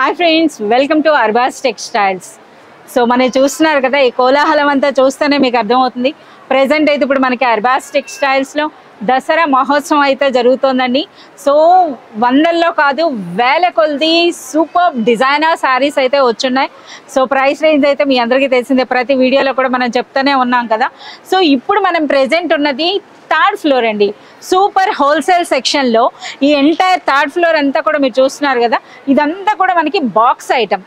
Hi friends, welcome to Arbaz textiles. So మనం చూస్తున్నారు కదా, ఈ కోలాహలం అంతా చూస్తేనే మీకు అర్థమవుతుంది. ప్రెజెంట్ అయితే ఇప్పుడు మనకి అర్బాస్ టెక్స్టైల్స్లో దసరా మహోత్సవం అయితే జరుగుతుందండి. సో వందల్లో కాదు వేల కొలది సూపర్ డిజైనర్ శారీస్ అయితే వచ్చున్నాయి. సో ప్రైస్ రేంజ్ అయితే మీ అందరికీ తెలిసిందే, ప్రతి వీడియోలో కూడా మనం చెప్తూనే ఉన్నాం కదా. సో ఇప్పుడు మనం ప్రెజెంట్ ఉన్నది థర్డ్ ఫ్లోర్ అండి. సూపర్ హోల్సేల్ సెక్షన్లో ఈ ఎంటైర్ థర్డ్ ఫ్లోర్ అంతా కూడా మీరు చూస్తున్నారు కదా, ఇదంతా కూడా మనకి బాక్స్ ఐటమ్.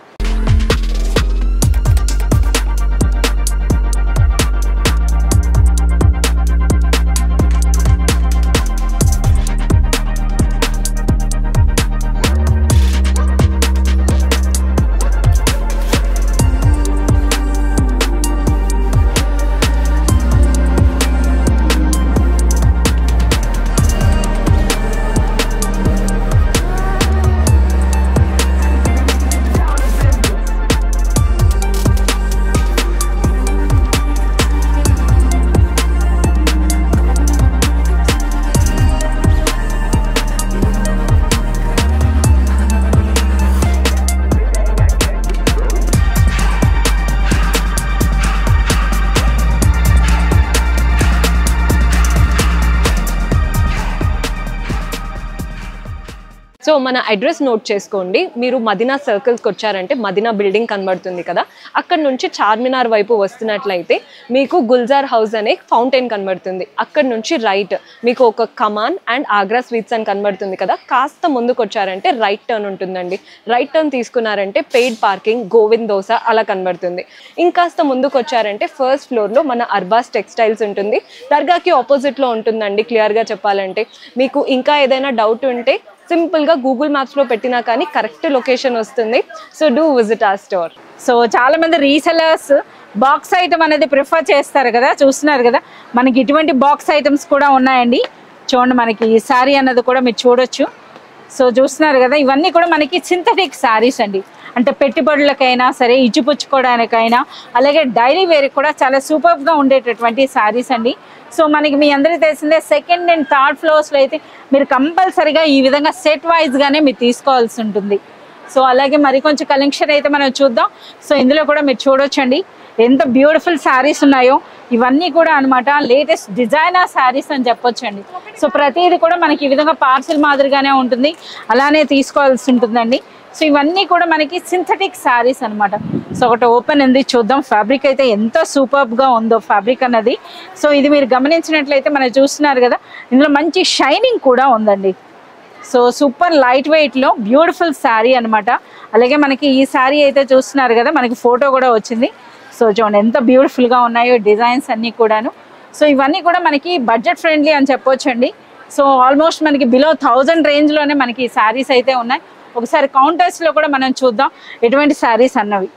సో మన అడ్రస్ నోట్ చేసుకోండి. మీరు మదీనా సర్కిల్స్కి వచ్చారంటే మదీనా బిల్డింగ్ కనబడుతుంది కదా, అక్కడ నుంచి చార్మినార్ వైపు వస్తున్నట్లయితే మీకు గుల్జార్ హౌస్ అనే ఫౌంటైన్ కనబడుతుంది. అక్కడ నుంచి రైట్ మీకు ఒక కమాన్ అండ్ ఆగ్రా స్వీట్స్ అని కనబడుతుంది కదా, కాస్త ముందుకు వచ్చారంటే రైట్ టర్న్ ఉంటుందండి. రైట్ టర్న్ తీసుకున్నారంటే పెయిడ్ పార్కింగ్, గోవింద్ దోస అలా కనబడుతుంది. ఇంకాస్త ముందుకు వచ్చారంటే ఫస్ట్ ఫ్లోర్లో మన అర్బాస్ టెక్స్టైల్స్ ఉంటుంది. దర్గాకి ఆపోజిట్లో ఉంటుందండి. క్లియర్గా చెప్పాలంటే మీకు ఇంకా ఏదైనా డౌట్ ఉంటే సింపుల్గా గూగుల్ మ్యాప్స్లో పెట్టినా కానీ కరెక్ట్ లొకేషన్ వస్తుంది. సో డూ విజిట్ ఆ స్టోర్. సో చాలామంది రీసెలర్స్ బాక్స్ ఐటమ్ అనేది ప్రిఫర్ చేస్తారు కదా, చూస్తున్నారు కదా మనకి ఇటువంటి బాక్స్ ఐటమ్స్ కూడా ఉన్నాయండి. చూడండి, మనకి ఈ శారీ అన్నది కూడా మీరు చూడొచ్చు. సో చూస్తున్నారు కదా, ఇవన్నీ కూడా మనకి సింథటిక్ శారీస్ అండి. అంటే పెట్టుబడులకైనా సరే, ఇచ్చిపుచ్చుకోవడానికైనా, అలాగే డైలీ వేర్కి కూడా చాలా సూపర్గా ఉండేటటువంటి శారీస్ అండి. సో మనకి మీ అందరికీ తెలిసిందే, సెకండ్ అండ్ థర్డ్ ఫ్లోర్స్లో అయితే మీరు కంపల్సరీగా ఈ విధంగా సెట్ వైజ్గానే మీరు తీసుకోవాల్సి ఉంటుంది. సో అలాగే మరి కొంచెం కలెక్షన్ అయితే మనం చూద్దాం. సో ఇందులో కూడా మీరు చూడొచ్చండి ఎంత బ్యూటిఫుల్ శారీస్ ఉన్నాయో. ఇవన్నీ కూడా అనమాట లేటెస్ట్ డిజైనర్ శారీస్ అని చెప్పొచ్చండి. సో ప్రతిదీ కూడా మనకి ఈ విధంగా పార్సిల్ మాదిరిగానే ఉంటుంది, అలానే తీసుకోవాల్సి ఉంటుందండి. సో ఇవన్నీ కూడా మనకి సింథటిక్ శారీస్ అనమాట. సో ఒకటి ఓపెన్ ఉంది, చూద్దాం ఫ్యాబ్రిక్ అయితే ఎంత సూపర్గా ఉందో ఫ్యాబ్రిక్ అన్నది. సో ఇది మీరు గమనించినట్లయితే మనం చూస్తున్నారు కదా, ఇందులో మంచి షైనింగ్ కూడా ఉందండి. సో సూపర్ లైట్ వెయిట్లో బ్యూటిఫుల్ శారీ అనమాట. అలాగే మనకి ఈ శారీ అయితే చూస్తున్నారు కదా, మనకి ఫోటో కూడా వచ్చింది. సో చూడండి ఎంత బ్యూటిఫుల్గా ఉన్నాయో డిజైన్స్ అన్నీ కూడాను. సో ఇవన్నీ కూడా మనకి బడ్జెట్ ఫ్రెండ్లీ అని చెప్పొచ్చండి. సో ఆల్మోస్ట్ మనకి బిలో 1000 రేంజ్లోనే మనకి ఈ శారీస్ అయితే ఉన్నాయి. ఒకసారి కౌంటర్స్లో కూడా మనం చూద్దాం ఎటువంటి శారీస్ అన్నవి.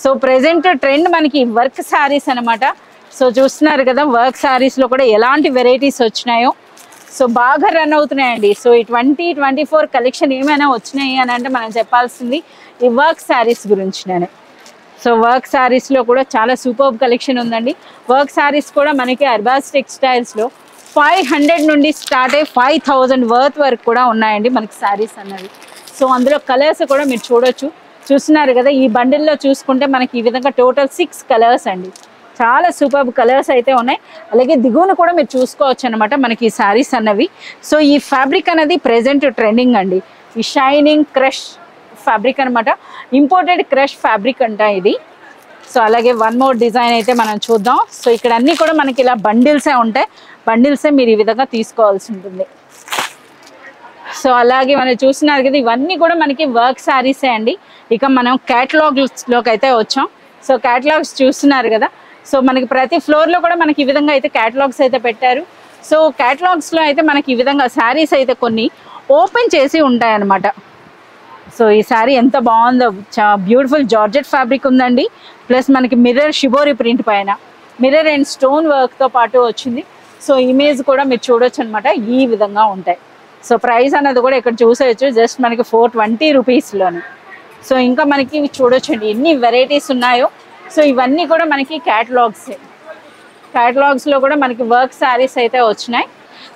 సో ప్రెజెంట్ ట్రెండ్ మనకి వర్క్ శారీస్ అనమాట. సో చూస్తున్నారు కదా, వర్క్ శారీస్లో కూడా ఎలాంటి వెరైటీస్ వచ్చినాయో. సో బాగా రన్ అవుతున్నాయండి. సో ఈ 2024 కలెక్షన్ ఏమైనా వచ్చినాయి అని అంటే మనం చెప్పాల్సింది ఈ వర్క్ శారీస్ గురించి నేను. సో వర్క్ శారీస్లో కూడా చాలా సూపర్ కలెక్షన్ ఉందండి. వర్క్ శారీస్ కూడా మనకి అర్బాస్ టెక్స్టైల్స్లో 500 నుండి స్టార్ట్ అయ్యి 5000 వర్త్ వరకు కూడా ఉన్నాయండి మనకి శారీస్ అన్నవి. సో అందులో కలర్స్ కూడా మీరు చూడొచ్చు. చూస్తున్నారు కదా, ఈ బండిల్లో చూసుకుంటే మనకి ఈ విధంగా టోటల్ 6 కలర్స్ అండి. చాలా సూపర్ కలర్స్ అయితే ఉన్నాయి. అలాగే దిగువను కూడా మీరు చూసుకోవచ్చు అనమాట మనకి ఈ శారీస్ అన్నవి. సో ఈ ఫ్యాబ్రిక్ అనేది ప్రెజెంట్ ట్రెండింగ్ అండి. ఈ షైనింగ్ క్రష్ ఫ్యాబ్రిక్ అనమాట, ఇంపోర్టెడ్ క్రష్ ఫ్యాబ్రిక్ అంట ఇది. సో అలాగే వన్ మోర్ డిజైన్ అయితే మనం చూద్దాం. సో ఇక్కడ అన్నీ కూడా మనకి ఇలా బండిల్సే ఉంటాయి. బండిల్సే మీరు ఈ విధంగా తీసుకోవాల్సి ఉంటుంది. సో అలాగే మనం చూస్తున్నారు కదా, ఇవన్నీ కూడా మనకి వర్క్ శారీసే అండి. ఇక మనం క్యాటలాగ్స్లోకి అయితే వచ్చాం. సో క్యాటలాగ్స్ చూస్తున్నారు కదా, సో మనకి ప్రతి ఫ్లోర్లో కూడా మనకి ఈ విధంగా అయితే క్యాటలాగ్స్ అయితే పెట్టారు. సో క్యాటలాగ్స్లో అయితే మనకి ఈ విధంగా శారీస్ అయితే కొన్ని ఓపెన్ చేసి ఉంటాయన్నమాట. సో ఈ శారీ ఎంత బాగుందో, బ్యూటిఫుల్ జార్జెట్ ఫ్యాబ్రిక్ ఉందండి. ప్లస్ మనకి మిర్రర్ షిబోరి ప్రింట్ పైన మిర్రర్ అండ్ స్టోన్ వర్క్తో పాటు వచ్చింది. సో ఇమేజ్ కూడా మీరు చూడొచ్చు అనమాట, ఈ విధంగా ఉంటాయి. సో ప్రైస్ అన్నది కూడా ఇక్కడ చూసేయచ్చు, జస్ట్ మనకి 420 రూపీస్లోనే. సో ఇంకా మనకి చూడొచ్చండి ఎన్ని వెరైటీస్ ఉన్నాయో. సో ఇవన్నీ కూడా మనకి క్యాటలాగ్స్. క్యాటలాగ్స్లో కూడా మనకి వర్క్ శారీస్ అయితే వచ్చినాయి.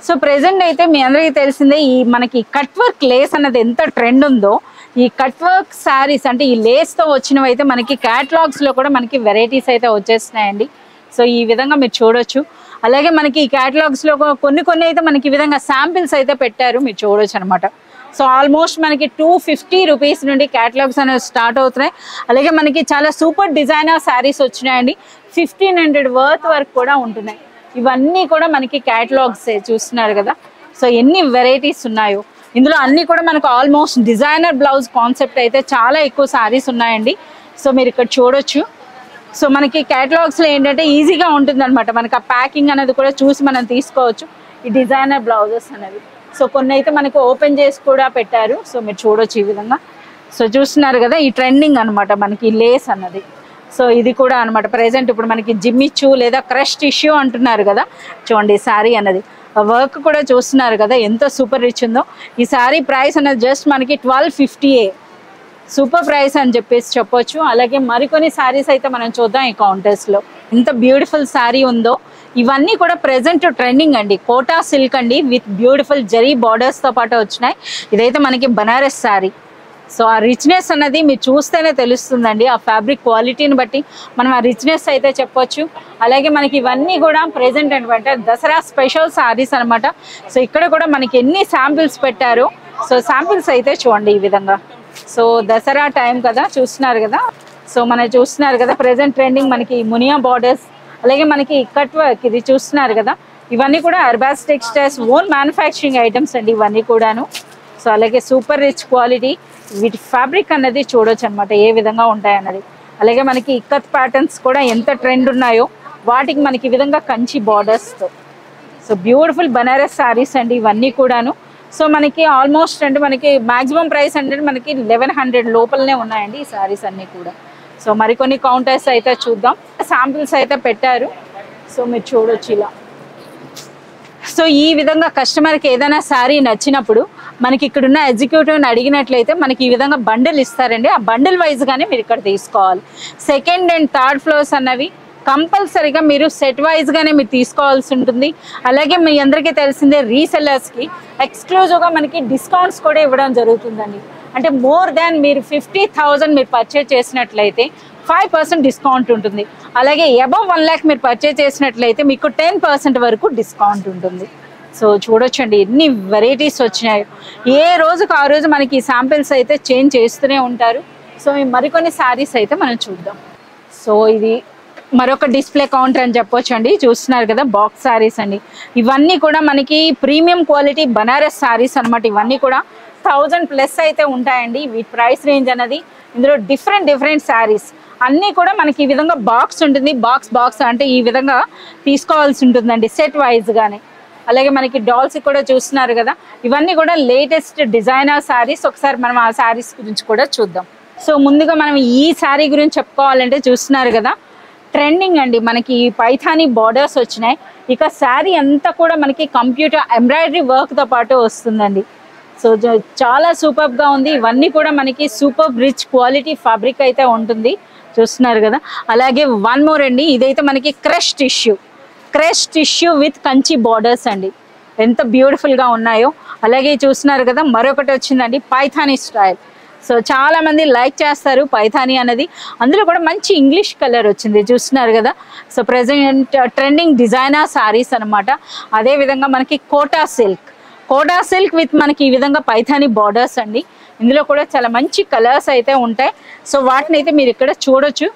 సో ప్రెసెంట్ అయితే మీ అందరికీ తెలిసిందే ఈ మనకి కట్ వర్క్ లేస్ అన్నది ఎంత ట్రెండ్ ఉందో, ఈ కట్ వర్క్ శారీస్ అంటే ఈ లేస్తో వచ్చినవి అయితే మనకి క్యాటలాగ్స్లో కూడా మనకి వెరైటీస్ అయితే వచ్చేస్తున్నాయండి. సో ఈ విధంగా మీరు చూడొచ్చు. అలాగే మనకి ఈ క్యాటలాగ్స్లో కొన్ని అయితే మనకి ఈ విధంగా శాంపిల్స్ అయితే పెట్టారు, మీరు చూడొచ్చు అనమాట. సో ఆల్మోస్ట్ మనకి 250 రూపీస్ నుండి క్యాటలాగ్స్ అనేవి స్టార్ట్ అవుతున్నాయి. అలాగే మనకి చాలా సూపర్ డిజైనర్ శారీస్ వచ్చినాయండి. 1500 వర్త్ వరకు కూడా ఉంటున్నాయి. ఇవన్నీ కూడా మనకి క్యాటలాగ్స్ చూస్తున్నారు కదా. సో ఎన్ని వెరైటీస్ ఉన్నాయో ఇందులో అన్నీ కూడా మనకు ఆల్మోస్ట్ డిజైనర్ బ్లౌజ్ కాన్సెప్ట్ అయితే చాలా ఎక్కువ శారీస్ ఉన్నాయండి. సో మీరు ఇక్కడ చూడొచ్చు. సో మనకి క్యాటలాగ్స్లో ఏంటంటే ఈజీగా ఉంటుంది అనమాట, మనకి ఆ ప్యాకింగ్ అనేది కూడా చూసి మనం తీసుకోవచ్చు ఈ డిజైనర్ బ్లౌజెస్ అనేవి. సో కొన్ని అయితే మనకి ఓపెన్ చేసి కూడా పెట్టారు. సో మీరు చూడొచ్చు ఈ విధంగా. సో చూస్తున్నారు కదా, ఈ ట్రెండింగ్ అనమాట మనకి లేస్ అన్నది. సో ఇది కూడా అనమాట ప్రెజెంట్ ఇప్పుడు మనకి జిమ్మిచ్చు లేదా క్రష్ టిష్యూ అంటున్నారు కదా, చూడండి ఈ శారీ అన్నది వర్క్ కూడా చూస్తున్నారు కదా ఎంత సూపర్ రిచ్ ఉందో. ఈ శారీ ప్రైస్ అనేది జస్ట్ మనకి 1250 సూపర్ ప్రైస్ అని చెప్పేసి చెప్పొచ్చు. అలాగే మరికొన్ని శారీస్ అయితే మనం చూద్దాం ఈ కౌంటర్స్లో. ఎంత బ్యూటిఫుల్ శారీ ఉందో. ఇవన్నీ కూడా ప్రెజెంట్ ట్రెండింగ్ అండి. కోటా సిల్క్ అండి విత్ బ్యూటిఫుల్ జరీ బార్డర్స్తో పాటు వచ్చినాయి. ఇదైతే మనకి బనారస్ శారీ. సో ఆ రిచ్నెస్ అన్నది మీరు చూస్తేనే తెలుస్తుందండి, ఆ ఫ్యాబ్రిక్ క్వాలిటీని బట్టి మనం ఆ రిచ్నెస్ అయితే చెప్పొచ్చు. అలాగే మనకి ఇవన్నీ కూడా ప్రెజెంట్ అనమాట దసరా స్పెషల్ శారీస్ అనమాట. సో ఇక్కడ కూడా మనకి ఎన్ని శాంపిల్స్ పెట్టారో. సో శాంపిల్స్ అయితే చూడండి ఈ విధంగా. సో దసరా టైం కదా, చూస్తున్నారు కదా. సో మనం చూస్తున్నారు కదా ప్రెజెంట్ ట్రెండింగ్ మనకి మునియా బార్డర్స్, అలాగే మనకి కట్ వర్క్ ఇది చూస్తున్నారు కదా. ఇవన్నీ కూడా Arbaz textiles own manufacturing items అండి ఇవన్నీ కూడాను. సో అలాగే సూపర్ రిచ్ క్వాలిటీ, వీటి ఫ్యాబ్రిక్ అన్నది చూడొచ్చు అనమాట ఏ విధంగా ఉంటాయన్నది. అలాగే మనకి ఇక్కత్ ప్యాటర్న్స్ కూడా ఎంత ట్రెండ్ ఉన్నాయో వాటికి మనకి ఈ విధంగా కంచి బార్డర్స్తో. సో బ్యూటిఫుల్ బనారస్ శారీస్ అండి ఇవన్నీ కూడాను. సో మనకి ఆల్మోస్ట్ అంటే మనకి మ్యాక్సిమం ప్రైస్ అంటే మనకి 1100 లోపలనే ఉన్నాయండి ఈ శారీస్ అన్నీ కూడా. సో మరికొన్ని కౌంటర్స్ అయితే చూద్దాం. శాంపిల్స్ అయితే పెట్టారు. సో మీరు చూడొచ్చు ఇలా. సో ఈ విధంగా కస్టమర్కి ఏదైనా శారీ నచ్చినప్పుడు మనకి ఇక్కడున్న ఎగ్జిక్యూటివ్ని అడిగినట్లయితే మనకి ఈ విధంగా బండిల్ ఇస్తారండి. ఆ బండిల్ వైజ్గానే మీరు ఇక్కడ తీసుకోవాలి. సెకండ్ అండ్ థర్డ్ ఫ్లోర్స్ అన్నవి కంపల్సరీగా మీరు సెట్ వైజ్గానే మీరు తీసుకోవాల్సి ఉంటుంది. అలాగే మీ అందరికీ తెలిసిందే రీసెల్లర్స్కి ఎక్స్క్లూజివ్గా మనకి డిస్కౌంట్స్ కూడా ఇవ్వడం జరుగుతుందండి. అంటే మోర్ దాన్ మీరు 50,000 మీరు పర్చేజ్ చేసినట్లయితే 5% డిస్కౌంట్ ఉంటుంది. అలాగే అబవ్ 1 lakh మీరు పర్చేజ్ చేసినట్లయితే మీకు 10% వరకు డిస్కౌంట్ ఉంటుంది. సో చూడొచ్చండి ఎన్ని వెరైటీస్ వచ్చినాయి. ఏ రోజుకు ఆ రోజు మనకి ఈ శాంపిల్స్ అయితే చేంజ్ చేస్తూనే ఉంటారు. సో మరికొన్ని శారీస్ అయితే మనం చూద్దాం. సో ఇది మరొక డిస్ప్లే కౌంటర్ అని చెప్పొచ్చు అండి. చూస్తున్నారు కదా బాక్స్ శారీస్ అండి. ఇవన్నీ కూడా మనకి ప్రీమియం క్వాలిటీ బనారస్ శారీస్ అనమాట. ఇవన్నీ కూడా 1000+ అయితే ఉంటాయండి వీటి ప్రైస్ రేంజ్ అనేది. ఇందులో డిఫరెంట్ శారీస్ అన్నీ కూడా మనకి ఈ విధంగా బాక్స్ ఉంటుంది. బాక్స్ అంటే ఈ విధంగా తీసుకోవాల్సి ఉంటుందండి సెట్ వైజ్గానే. అలాగే మనకి డాల్స్ కూడా చూస్తున్నారు కదా, ఇవన్నీ కూడా లేటెస్ట్ డిజైనర్ శారీస్. ఒకసారి మనం ఆ శారీస్ గురించి కూడా చూద్దాం. సో ముందుగా మనం ఈ శారీ గురించి చెప్పుకోవాలంటే చూస్తున్నారు కదా ట్రెండింగ్ అండి. మనకి పైథానీ బార్డర్స్ వచ్చినాయి. ఇక శారీ అంతా కూడా మనకి కంప్యూటర్ ఎంబ్రాయిడరీ వర్క్తో పాటు వస్తుందండి. సో చాలా సూపర్గా ఉంది. ఇవన్నీ కూడా మనకి సూపర్ రిచ్ క్వాలిటీ ఫ్యాబ్రిక్ అయితే ఉంటుంది, చూస్తున్నారు కదా. అలాగే వన్ మోర్ అండి, ఇదైతే మనకి crush tissue with Kanchi borders అండి. ఎంత బ్యూటిఫుల్గా ఉన్నాయో. అలాగే చూస్తున్నారు కదా మరొకటి వచ్చిందండి పైథానీ స్టైల్. సో చాలా మంది లైక్ చేస్తారు పైథానీ అనేది. అందులో కూడా మంచి ఇంగ్లీష్ కలర్ వచ్చింది, చూస్తున్నారు కదా. So present trending designer saris అనమాట. అదేవిధంగా మనకి కోటా సిల్క్ విత్ మనకి ఈ విధంగా పైథానీ బార్డర్స్ అండి. ఇందులో కూడా చాలా మంచి కలర్స్ అయితే ఉంటాయి. సో వాటిని అయితే మీరు ఇక్కడ చూడొచ్చు.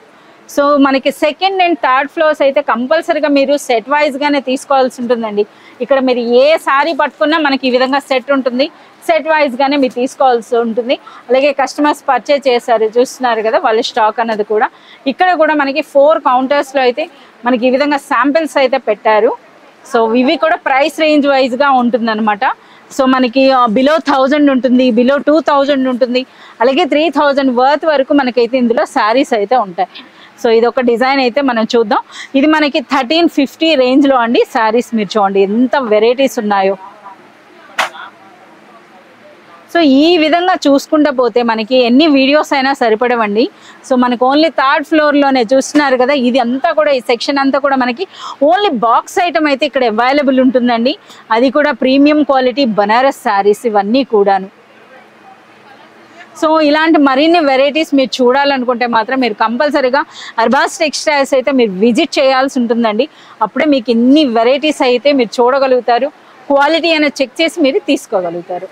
సో మనకి సెకండ్ అండ్ థర్డ్ ఫ్లోర్స్ అయితే కంపల్సరీగా మీరు సెట్ వైజ్గానే తీసుకోవాల్సి ఉంటుందండి. ఇక్కడ మీరు ఏ శారీ పట్టుకున్నా మనకి ఈ విధంగా సెట్ ఉంటుంది. సెట్ వైజ్గానే మీరు తీసుకోవాల్సి ఉంటుంది. అలాగే కస్టమర్స్ పర్చేజ్ చేశారు, చూస్తున్నారు కదా వాళ్ళ స్టాక్ అన్నది కూడా. ఇక్కడ కూడా మనకి 4 కౌంటర్స్లో అయితే మనకి ఈ విధంగా శాంపిల్స్ అయితే పెట్టారు. సో ఇవి కూడా ప్రైస్ రేంజ్ వైజ్గా ఉంటుందన్నమాట. సో మనకి బిలో 1000 ఉంటుంది, బిలో 2000 ఉంటుంది, అలాగే 3000 వర్త్ వరకు మనకైతే ఇందులో శారీస్ అయితే ఉంటాయి. సో ఇది ఒక డిజైన్ అయితే మనం చూద్దాం. ఇది మనకి 1350 రేంజ్లో అండి శారీస్. మీరు చూడండి ఎంత వెరైటీస్ ఉన్నాయో. సో ఈ విధంగా చూసుకుంటూ పోతే మనకి ఎన్ని వీడియోస్ అయినా సరిపడవండి. సో మనకు ఓన్లీ థర్డ్ ఫ్లోర్లోనే చూస్తున్నారు కదా, ఇది అంతా కూడా ఈ సెక్షన్ అంతా కూడా మనకి ఓన్లీ బాక్స్ ఐటమ్ అయితే ఇక్కడ అవైలబుల్ ఉంటుందండి. అది కూడా ప్రీమియం క్వాలిటీ బనారస్ శారీస్ ఇవన్నీ కూడాను. సో ఇలాంటి మరిన్ని వెరైటీస్ మీరు చూడాలనుకుంటే మాత్రం మీరు కంపల్సరీగా అర్బాస్ టెక్స్టైల్స్ అయితే మీరు విజిట్ చేయాల్సి ఉంటుందండి. అప్పుడే మీకు ఇన్ని వెరైటీస్ అయితే మీరు చూడగలుగుతారు, క్వాలిటీ అనేది చెక్ చేసి మీరు తీసుకోగలుగుతారు.